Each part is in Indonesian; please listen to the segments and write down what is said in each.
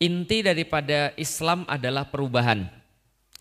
Inti daripada Islam adalah perubahan.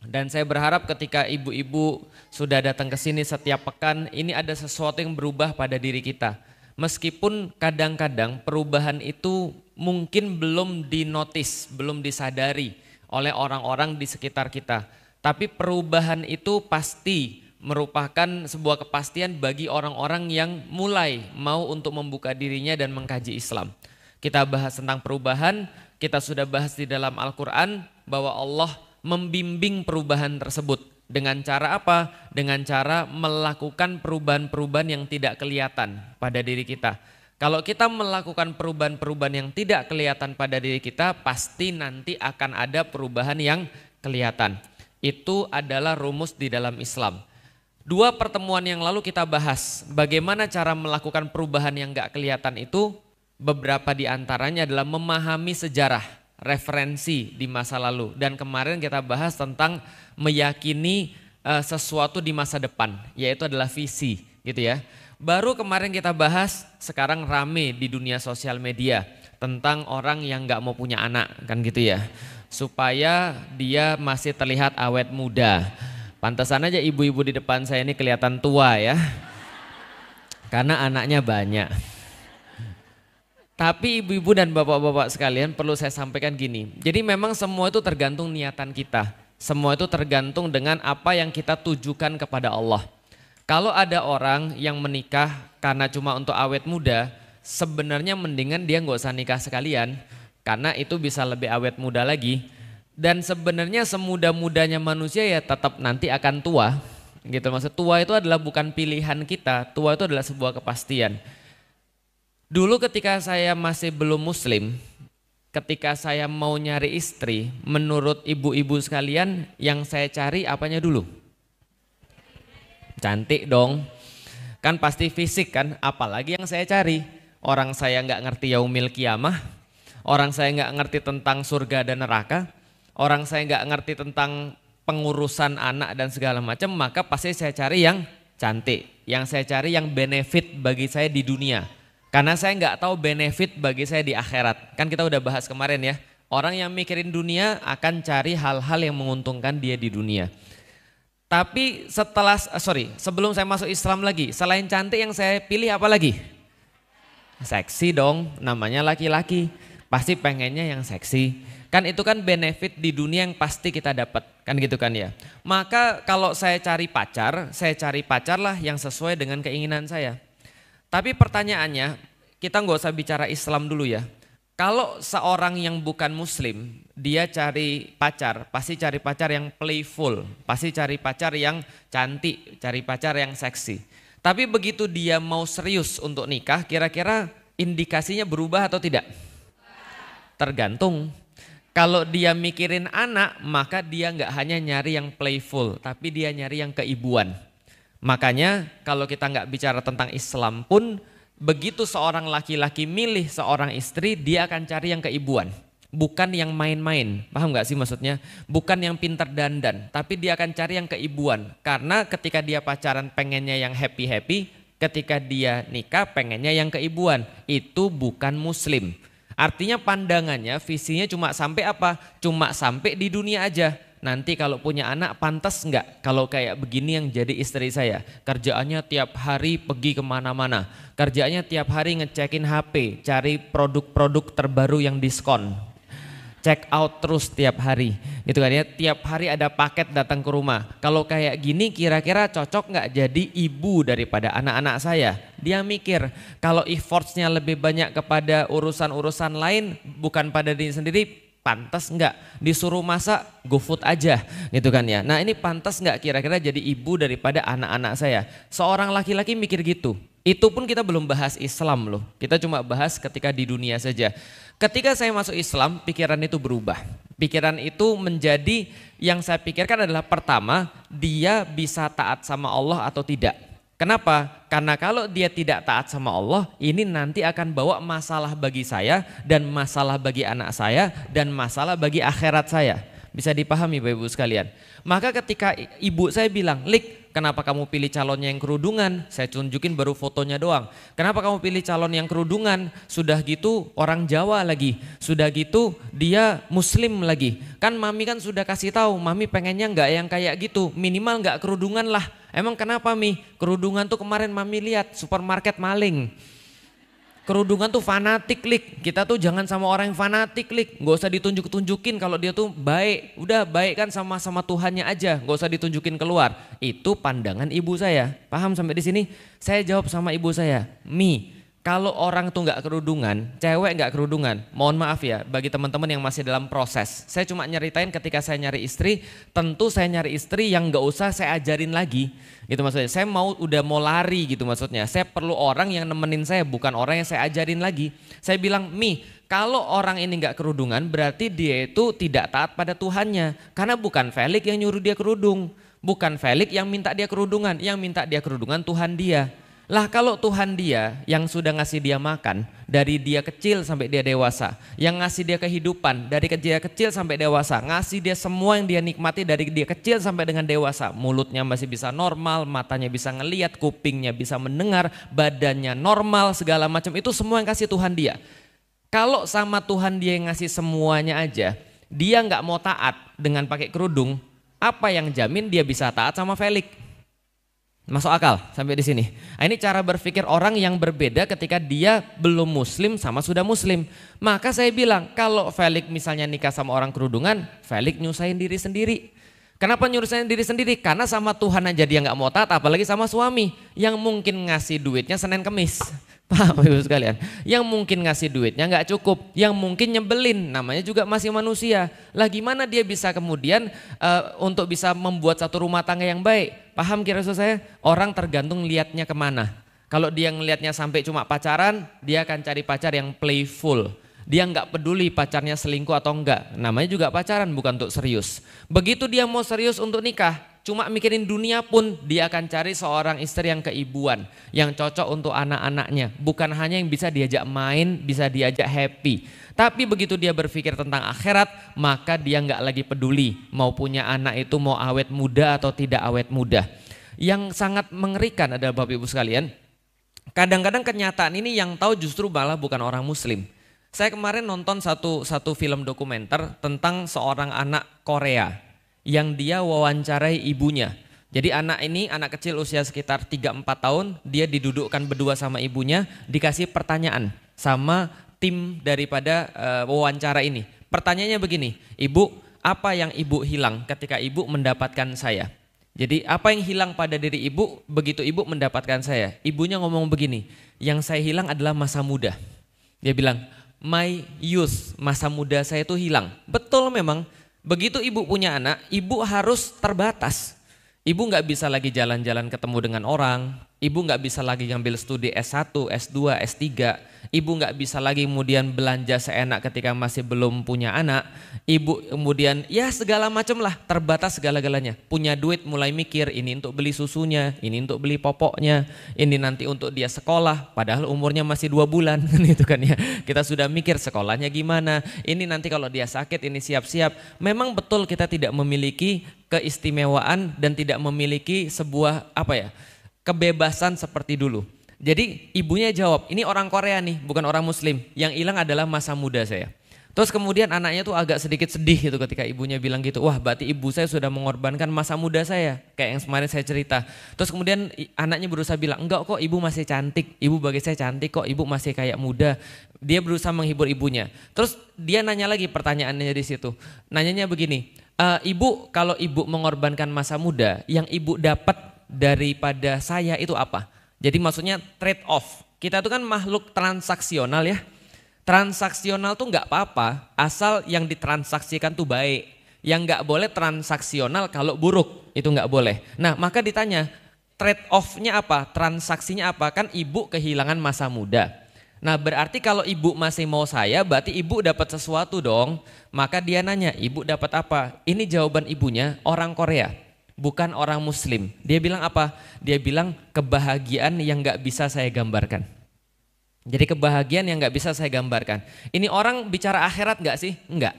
Dan saya berharap ketika ibu-ibu sudah datang ke sini setiap pekan, ini ada sesuatu yang berubah pada diri kita. Meskipun kadang-kadang perubahan itu mungkin belum dinotis, belum disadari oleh orang-orang di sekitar kita. Tapi perubahan itu pasti merupakan sebuah kepastian bagi orang-orang yang mulai mau untuk membuka dirinya dan mengkaji Islam. Kita bahas tentang perubahan, kita sudah bahas di dalam Al-Quran bahwa Allah membimbing perubahan tersebut. Dengan cara apa? Dengan cara melakukan perubahan-perubahan yang tidak kelihatan pada diri kita. Kalau kita melakukan perubahan-perubahan yang tidak kelihatan pada diri kita, pasti nanti akan ada perubahan yang kelihatan. Itu adalah rumus di dalam Islam. 2 pertemuan yang lalu kita bahas bagaimana cara melakukan perubahan yang gak kelihatan itu. Beberapa di antaranya adalah memahami sejarah, referensi di masa lalu. Dan kemarin kita bahas tentang meyakini sesuatu di masa depan, yaitu adalah visi gitu ya. Baru kemarin kita bahas, sekarang rame di dunia sosial media tentang orang yang gak mau punya anak kan gitu ya. Supaya dia masih terlihat awet muda. Pantesan aja ibu-ibu di depan saya ini kelihatan tua ya. Karena anaknya banyak. Tapi ibu-ibu dan bapak-bapak sekalian perlu saya sampaikan gini. Jadi memang semua itu tergantung niatan kita. Semua itu tergantung dengan apa yang kita tujukan kepada Allah. Kalau ada orang yang menikah karena cuma untuk awet muda, sebenarnya mendingan dia nggak usah nikah sekalian. Karena itu bisa lebih awet muda lagi. Dan sebenarnya semuda-mudanya manusia ya tetap nanti akan tua. Gitu. Maksud tua itu adalah bukan pilihan kita, tua itu adalah sebuah kepastian. Dulu ketika saya masih belum muslim, ketika saya mau nyari istri, menurut ibu-ibu sekalian yang saya cari apanya dulu? Cantik dong, kan pasti fisik kan, apalagi yang saya cari. Orang saya nggak ngerti yaumil kiamah, orang saya nggak ngerti tentang surga dan neraka, orang saya nggak ngerti tentang pengurusan anak dan segala macam, maka pasti saya cari yang cantik, yang saya cari yang benefit bagi saya di dunia. Karena saya nggak tahu benefit bagi saya di akhirat. Kan kita udah bahas kemarin ya. Orang yang mikirin dunia akan cari hal-hal yang menguntungkan dia di dunia. Tapi sebelum saya masuk Islam lagi, selain cantik yang saya pilih apa lagi? Seksi dong, namanya laki-laki. Pasti pengennya yang seksi. Kan itu kan benefit di dunia yang pasti kita dapat. Kan gitu kan ya. Maka kalau saya cari pacar lah yang sesuai dengan keinginan saya. Tapi pertanyaannya, kita nggak usah bicara Islam dulu ya. Kalau seorang yang bukan muslim, dia cari pacar, pasti cari pacar yang playful, pasti cari pacar yang cantik, cari pacar yang seksi. Tapi begitu dia mau serius untuk nikah, kira-kira indikasinya berubah atau tidak? Tergantung. Kalau dia mikirin anak, maka dia nggak hanya nyari yang playful, tapi dia nyari yang keibuan. Makanya kalau kita nggak bicara tentang Islam pun, begitu seorang laki-laki milih seorang istri, dia akan cari yang keibuan. Bukan yang main-main, paham nggak sih maksudnya? Bukan yang pintar dandan, tapi dia akan cari yang keibuan. Karena ketika dia pacaran pengennya yang happy-happy, ketika dia nikah pengennya yang keibuan. Itu bukan muslim. Artinya pandangannya, visinya cuma sampai apa? Cuma sampai di dunia aja. Nanti kalau punya anak pantas enggak kalau kayak begini yang jadi istri saya. Kerjaannya tiap hari pergi kemana-mana. Kerjaannya tiap hari ngecekin HP, cari produk-produk terbaru yang diskon. Check out terus tiap hari. Gitu kan ya, tiap hari ada paket datang ke rumah. Kalau kayak gini kira-kira cocok enggak jadi ibu daripada anak-anak saya? Dia mikir kalau effortsnya lebih banyak kepada urusan-urusan lain bukan pada diri sendiri, pantas enggak disuruh masak, GoFood aja gitu kan ya. Nah ini pantas enggak kira-kira jadi ibu daripada anak-anak saya? Seorang laki-laki mikir gitu. Itu pun kita belum bahas Islam loh. Kita cuma bahas ketika di dunia saja. Ketika saya masuk Islam, pikiran itu berubah. Pikiran itu menjadi yang saya pikirkan adalah pertama, dia bisa taat sama Allah atau tidak. Kenapa? Karena kalau dia tidak taat sama Allah, ini nanti akan bawa masalah bagi saya dan masalah bagi anak saya dan masalah bagi akhirat saya. Bisa dipahami Bapak Ibu sekalian. Maka ketika ibu saya bilang, Lik, kenapa kamu pilih calonnya yang kerudungan? Saya tunjukin baru fotonya doang. Kenapa kamu pilih calon yang kerudungan? Sudah gitu orang Jawa lagi. Sudah gitu dia Muslim lagi. Kan mami kan sudah kasih tahu, mami pengennya nggak yang kayak gitu. Minimal nggak kerudungan lah. Emang kenapa Mi? Kerudungan tuh kemarin mami lihat supermarket maling. Kerudungan tuh fanatik, Lik. Kita tuh jangan sama orang yang fanatik, Lik. Gak usah ditunjuk-tunjukin kalau dia tuh baik. Udah baik kan sama Tuhannya aja, gak usah ditunjukin keluar. Itu pandangan ibu saya. Paham sampai di sini? Saya jawab sama ibu saya, Mi, kalau orang tuh nggak kerudungan, cewek nggak kerudungan, mohon maaf ya bagi teman-teman yang masih dalam proses. Saya cuma nyeritain ketika saya nyari istri, tentu saya nyari istri yang nggak usah saya ajarin lagi, gitu maksudnya. Saya udah mau lari gitu maksudnya. Saya perlu orang yang nemenin saya, bukan orang yang saya ajarin lagi. Saya bilang, Mi, kalau orang ini nggak kerudungan, berarti dia itu tidak taat pada Tuhannya, karena bukan Felix yang nyuruh dia kerudung, bukan Felix yang minta dia kerudungan, yang minta dia kerudungan Tuhan dia. Lah kalau Tuhan dia yang sudah ngasih dia makan dari dia kecil sampai dia dewasa, yang ngasih dia kehidupan dari dia kecil sampai dewasa, ngasih dia semua yang dia nikmati dari dia kecil sampai dengan dewasa, mulutnya masih bisa normal, matanya bisa ngelihat, kupingnya bisa mendengar, badannya normal, segala macam itu semua yang kasih Tuhan dia. Kalau sama Tuhan dia yang ngasih semuanya aja, dia nggak mau taat dengan pakai kerudung, apa yang jamin dia bisa taat sama Felix? Masuk akal sampai di sini. Nah, ini cara berpikir orang yang berbeda ketika dia belum muslim sama sudah muslim. Maka saya bilang kalau Felix misalnya nikah sama orang kerudungan, Felix nyusahin diri sendiri. Kenapa nyusahin diri sendiri? Karena sama Tuhan aja dia nggak mau taat, apalagi sama suami yang mungkin ngasih duitnya Senin Kemis. Paham Ibu sekalian? Yang mungkin ngasih duitnya nggak cukup, yang mungkin nyebelin, namanya juga masih manusia. Lah gimana dia bisa kemudian untuk bisa membuat satu rumah tangga yang baik? Paham kira-kira saya? Orang tergantung liatnya kemana. Kalau dia ngelihatnya sampai cuma pacaran, dia akan cari pacar yang playful. Dia nggak peduli pacarnya selingkuh atau enggak. Namanya juga pacaran, bukan untuk serius. Begitu dia mau serius untuk nikah, cuma mikirin dunia pun dia akan cari seorang istri yang keibuan, yang cocok untuk anak-anaknya. Bukan hanya yang bisa diajak main, bisa diajak happy. Tapi begitu dia berpikir tentang akhirat, maka dia nggak lagi peduli mau punya anak itu mau awet muda atau tidak awet muda. Yang sangat mengerikan adalah Bapak Ibu sekalian, kadang-kadang kenyataan ini yang tahu justru malah bukan orang muslim. Saya kemarin nonton satu film dokumenter tentang seorang anak Korea yang dia wawancarai ibunya. Jadi anak ini, anak kecil usia sekitar 3-4 tahun, dia didudukkan berdua sama ibunya, dikasih pertanyaan sama tim daripada wawancara ini. Pertanyaannya begini, Ibu, apa yang Ibu hilang ketika Ibu mendapatkan saya? Jadi apa yang hilang pada diri Ibu begitu Ibu mendapatkan saya? Ibunya ngomong begini, yang saya hilang adalah masa muda. Dia bilang, my youth, masa muda saya itu hilang. Betul memang, begitu ibu punya anak, ibu harus terbatas. Ibu nggak bisa lagi jalan-jalan ketemu dengan orang, ibu nggak bisa lagi ngambil studi S1, S2, S3, ibu nggak bisa lagi kemudian belanja seenak ketika masih belum punya anak, ibu kemudian ya segala macam lah, terbatas segala-galanya. Punya duit mulai mikir ini untuk beli susunya, ini untuk beli popoknya, ini nanti untuk dia sekolah, padahal umurnya masih 2 bulan gitu kan ya. Kita sudah mikir sekolahnya gimana, ini nanti kalau dia sakit ini siap-siap. Memang betul kita tidak memiliki keistimewaan dan tidak memiliki sebuah kebebasan seperti dulu. Jadi ibunya jawab, ini orang Korea nih, bukan orang Muslim. Yang hilang adalah masa muda saya. Terus kemudian anaknya tuh agak sedikit sedih gitu ketika ibunya bilang gitu. Wah, berarti ibu saya sudah mengorbankan masa muda saya, kayak yang kemarin saya cerita. Terus kemudian anaknya berusaha bilang, enggak kok, ibu masih cantik, ibu bagi saya cantik kok, ibu masih kayak muda. Dia berusaha menghibur ibunya. Terus dia nanya lagi pertanyaannya di situ. Nanyanya begini, Ibu, kalau ibu mengorbankan masa muda, yang ibu dapat daripada saya itu apa? Jadi maksudnya trade off. Kita itu kan makhluk transaksional ya. Transaksional tuh nggak apa-apa, asal yang ditransaksikan tuh baik. Yang nggak boleh transaksional kalau buruk, itu nggak boleh. Nah maka ditanya, trade off-nya apa? Transaksinya apa? Kan ibu kehilangan masa muda. Nah berarti kalau ibu masih mau saya, berarti ibu dapat sesuatu dong. Maka dia nanya, ibu dapat apa? Ini jawaban ibunya, orang Korea, bukan orang Muslim. Dia bilang apa? Dia bilang kebahagiaan yang gak bisa saya gambarkan. Jadi kebahagiaan yang gak bisa saya gambarkan. Ini orang bicara akhirat gak sih? Enggak.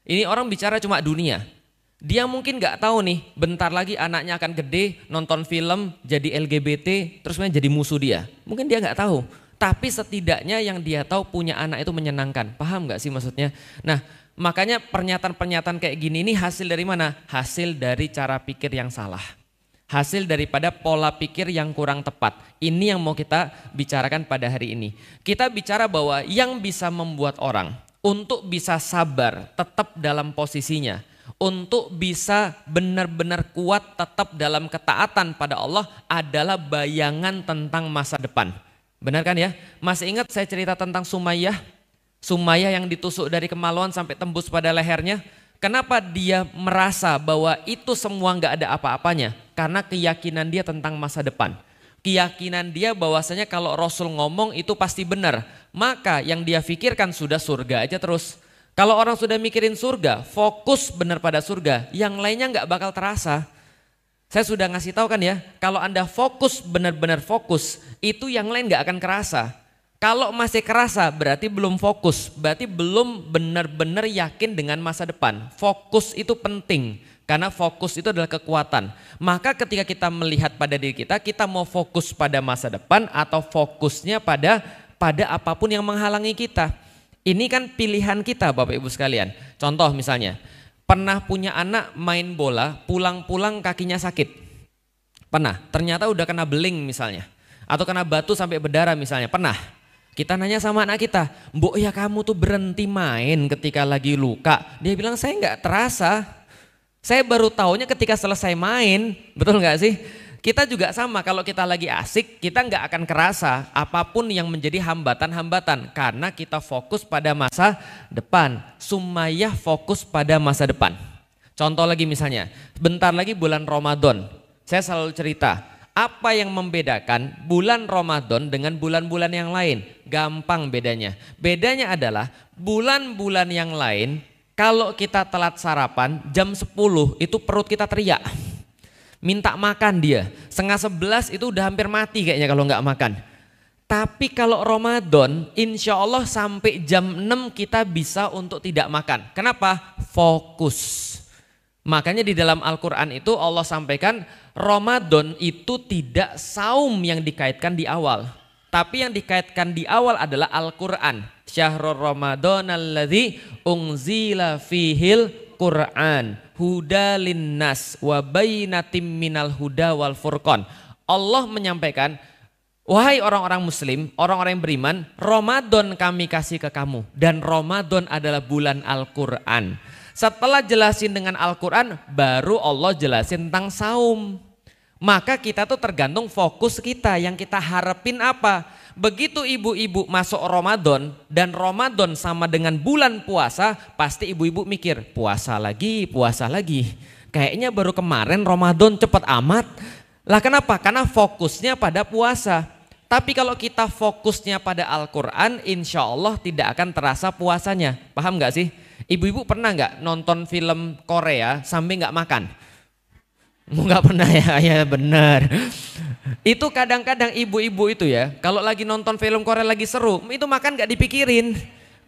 Ini orang bicara cuma dunia. Dia mungkin nggak tahu nih, bentar lagi anaknya akan gede, nonton film, jadi LGBT, terus jadi musuh dia. Mungkin dia nggak tahu. Tapi setidaknya yang dia tahu punya anak itu menyenangkan. Paham nggak sih maksudnya? Nah, makanya pernyataan-pernyataan kayak gini ini hasil dari mana? Hasil dari cara pikir yang salah. Hasil daripada pola pikir yang kurang tepat. Ini yang mau kita bicarakan pada hari ini. Kita bicara bahwa yang bisa membuat orang untuk bisa sabar tetap dalam posisinya, untuk bisa benar-benar kuat tetap dalam ketaatan pada Allah adalah bayangan tentang masa depan. Benar kan ya? Masih ingat saya cerita tentang Sumayyah? Sumayyah yang ditusuk dari kemaluan sampai tembus pada lehernya. Kenapa dia merasa bahwa itu semua nggak ada apa-apanya? Karena keyakinan dia tentang masa depan. Keyakinan dia bahwasanya kalau Rasul ngomong itu pasti benar. Maka yang dia pikirkan sudah surga aja terus. Kalau orang sudah mikirin surga, fokus benar pada surga. Yang lainnya nggak bakal terasa. Saya sudah ngasih tahu kan ya, kalau Anda fokus benar-benar fokus, itu yang lain nggak akan kerasa. Kalau masih kerasa berarti belum fokus, berarti belum benar-benar yakin dengan masa depan. Fokus itu penting. Karena fokus itu adalah kekuatan. Maka ketika kita melihat pada diri kita mau fokus pada masa depan atau fokusnya pada apapun yang menghalangi kita. Ini kan pilihan kita Bapak Ibu sekalian. Contoh misalnya, pernah punya anak main bola, pulang-pulang kakinya sakit. Pernah, ternyata udah kena beling misalnya. Atau kena batu sampai berdarah misalnya, pernah. Kita nanya sama anak kita, "Mbok ya kamu tuh berhenti main ketika lagi luka." Dia bilang, "Saya nggak terasa. Saya baru taunya ketika selesai main." Betul nggak sih? Kita juga sama, kalau kita lagi asik kita nggak akan kerasa apapun yang menjadi hambatan-hambatan karena kita fokus pada masa depan. Sumayyah fokus pada masa depan. Contoh lagi misalnya, bentar lagi bulan Ramadan. Saya selalu cerita, apa yang membedakan bulan Ramadan dengan bulan-bulan yang lain? Gampang bedanya. Bedanya adalah bulan-bulan yang lain kalau kita telat sarapan jam 10 itu perut kita teriak. Minta makan dia. 10:30 itu udah hampir mati kayaknya kalau nggak makan. Tapi kalau Ramadan insya Allah sampai jam 6 kita bisa untuk tidak makan. Kenapa? Fokus. Makanya di dalam Al-Quran itu Allah sampaikan Ramadan itu tidak saum yang dikaitkan di awal. Tapi yang dikaitkan di awal adalah Al-Quran. Syahrul Ramadan alladzi unzila fihil Quran huda linnas wa bainatim minal huda wal furqan. Allah menyampaikan, wahai orang-orang muslim, orang-orang yang beriman, Ramadan kami kasih ke kamu dan Ramadan adalah bulan Al-Quran. Setelah jelasin dengan Al-Quran, baru Allah jelasin tentang saum. Maka kita tuh tergantung fokus kita, yang kita harapin apa. Begitu ibu-ibu masuk Ramadan dan Ramadan sama dengan bulan puasa, pasti ibu-ibu mikir puasa lagi, puasa lagi. Kayaknya baru kemarin Ramadan cepet amat. Lah kenapa? Karena fokusnya pada puasa. Tapi kalau kita fokusnya pada Al-Quran, insya Allah tidak akan terasa puasanya. Paham gak sih? Ibu-ibu pernah gak nonton film Korea sampai gak makan? Nggak pernah ya, ya benar. Itu kadang-kadang ibu-ibu itu ya, kalau lagi nonton film Korea lagi seru, itu makan nggak dipikirin,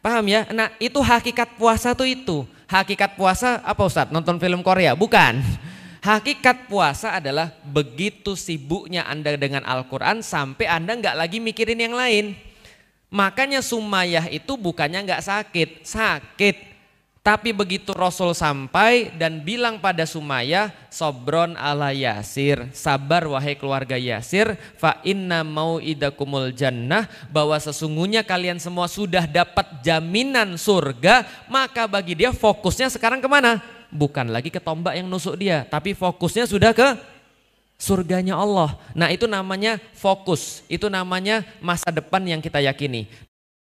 paham ya? Nah itu hakikat puasa tuh itu. Hakikat puasa apa Ustadz? Nonton film Korea? Bukan. Hakikat puasa adalah begitu sibuknya Anda dengan Al-Quran sampai Anda nggak lagi mikirin yang lain. Makanya Sumayyah itu bukannya nggak sakit, sakit. Tapi begitu Rasul sampai dan bilang pada Sumayyah, sobron ala Yasir, sabar wahai keluarga Yasir, fa inna mau'idakumul jannah, bahwa sesungguhnya kalian semua sudah dapat jaminan surga. Maka bagi dia fokusnya sekarang kemana? Bukan lagi ke tombak yang nusuk dia, tapi fokusnya sudah ke surganya Allah. Nah itu namanya fokus, itu namanya masa depan yang kita yakini.